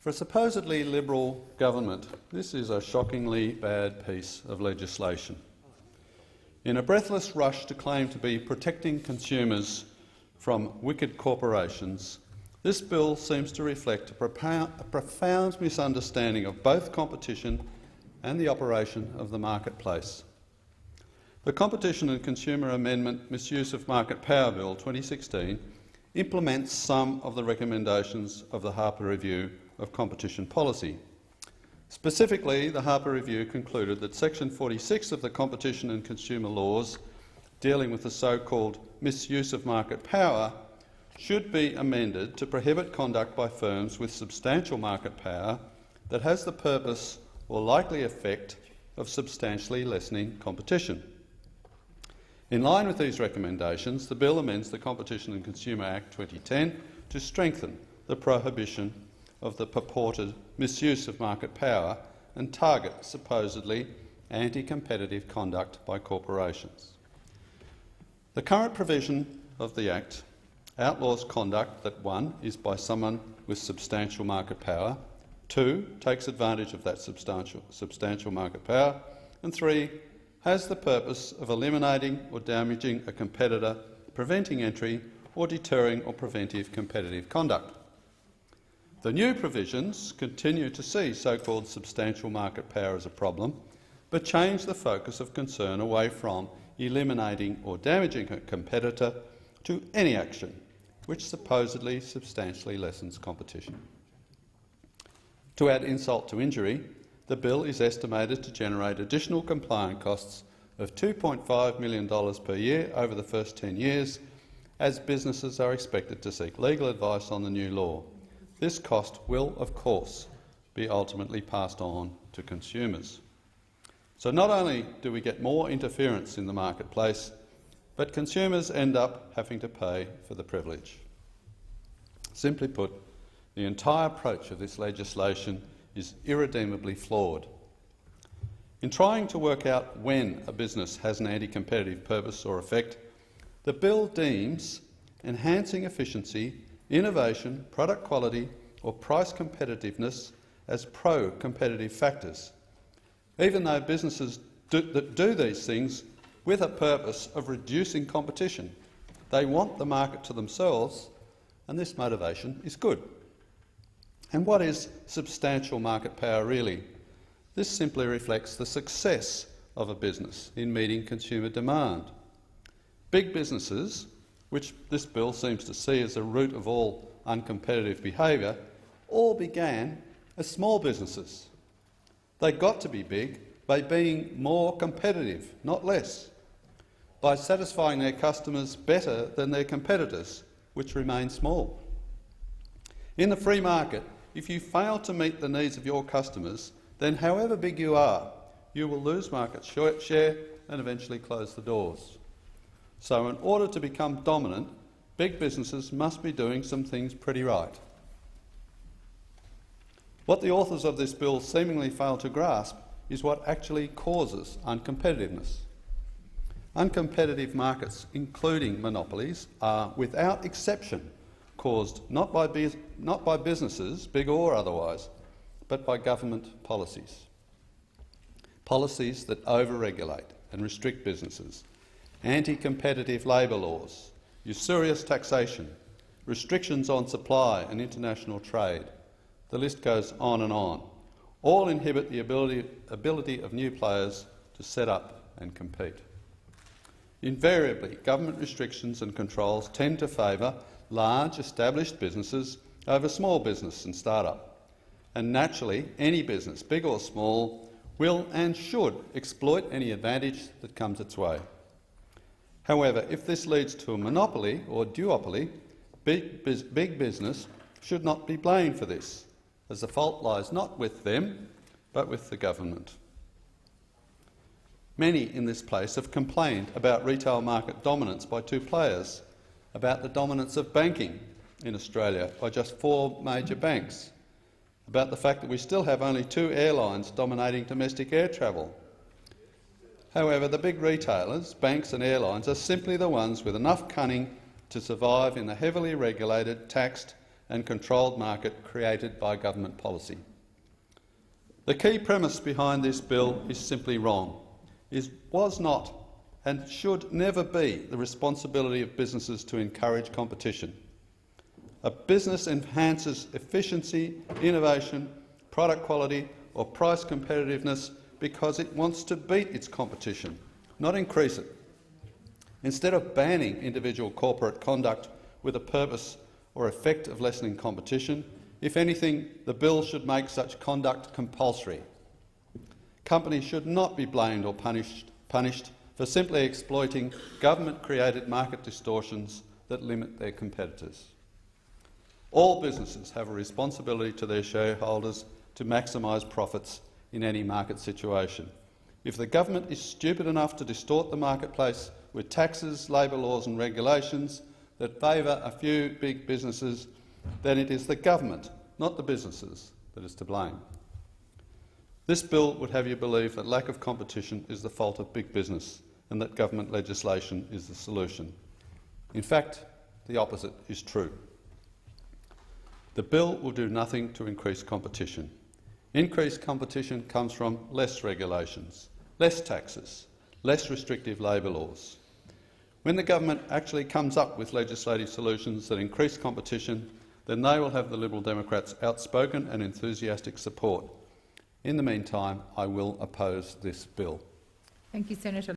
For a supposedly Liberal government, this is a shockingly bad piece of legislation. In a breathless rush to claim to be protecting consumers from wicked corporations, this bill seems to reflect a profound misunderstanding of both competition and the operation of the marketplace. The Competition and Consumer Amendment Misuse of Market Power Bill 2016 implements some of the recommendations of the Harper Review of Competition Policy. Specifically, the Harper Review concluded that Section 46 of the Competition and Consumer Laws, dealing with the so-called misuse of market power, should be amended to prohibit conduct by firms with substantial market power that has the purpose or likely effect of substantially lessening competition. In line with these recommendations, the bill amends the Competition and Consumer Act 2010 to strengthen the prohibition of the purported misuse of market power and target supposedly anti-competitive conduct by corporations. The current provision of the Act outlaws conduct that 1. is by someone with substantial market power, 2. takes advantage of that substantial market power, and 3. has the purpose of eliminating or damaging a competitor, preventing entry or deterring or preventive competitive conduct. The new provisions continue to see so-called substantial market power as a problem, but change the focus of concern away from eliminating or damaging a competitor to any action which supposedly substantially lessens competition. To add insult to injury, the bill is estimated to generate additional compliance costs of $2.5 million per year over the first 10 years, as businesses are expected to seek legal advice on the new law. This cost will, of course, be ultimately passed on to consumers. So not only do we get more interference in the marketplace, but consumers end up having to pay for the privilege. Simply put, the entire approach of this legislation is irredeemably flawed. In trying to work out when a business has an anti-competitive purpose or effect, the bill deems enhancing efficiency, innovation, product quality or price competitiveness as pro-competitive factors, even though businesses that do these things with a purpose of reducing competition. They want the market to themselves, and this motivation is good. And what is substantial market power really? This simply reflects the success of a business in meeting consumer demand. Big businesses, which this bill seems to see as the root of all uncompetitive behaviour, all began as small businesses. They got to be big by being more competitive, not less, by satisfying their customers better than their competitors, which remain small. In the free market, if you fail to meet the needs of your customers, then however big you are, you will lose market share and eventually close the doors. So in order to become dominant, big businesses must be doing some things pretty right. What the authors of this bill seemingly fail to grasp is what actually causes uncompetitiveness. Uncompetitive markets, including monopolies, are without exception caused not by businesses, big or otherwise, but by government policies. Policies that over-regulate and restrict businesses, anti-competitive labour laws, usurious taxation, restrictions on supply and international trade. The list goes on and on. All inhibit the ability of new players to set up and compete. Invariably, government restrictions and controls tend to favour large established businesses over small business and start-up. And naturally, any business, big or small, will and should exploit any advantage that comes its way. However, if this leads to a monopoly or duopoly, big business should not be blamed for this, as the fault lies not with them, but with the government. Many in this place have complained about retail market dominance by two players, about the dominance of banking in Australia by just 4 major banks, about the fact that we still have only 2 airlines dominating domestic air travel. However, the big retailers, banks and airlines, are simply the ones with enough cunning to survive in the heavily regulated, taxed and controlled market created by government policy. The key premise behind this bill is simply wrong. It was not and should never be the responsibility of businesses to encourage competition. A business enhances efficiency, innovation, product quality or price competitiveness because it wants to beat its competition, not increase it. Instead of banning individual corporate conduct with a purpose or effect of lessening competition, if anything, the bill should make such conduct compulsory. Companies should not be blamed or punished for simply exploiting government-created market distortions that limit their competitors. All businesses have a responsibility to their shareholders to maximise profits in any market situation. If the government is stupid enough to distort the marketplace with taxes, labour laws and regulations that favour a few big businesses, then it is the government, not the businesses, that is to blame. This bill would have you believe that lack of competition is the fault of big business and that government legislation is the solution. In fact, the opposite is true. The bill will do nothing to increase competition. Increased competition comes from less regulations, less taxes, less restrictive labour laws. When the government actually comes up with legislative solutions that increase competition, then they will have the Liberal Democrats' outspoken and enthusiastic support. In the meantime, I will oppose this bill. Thank you, Senator.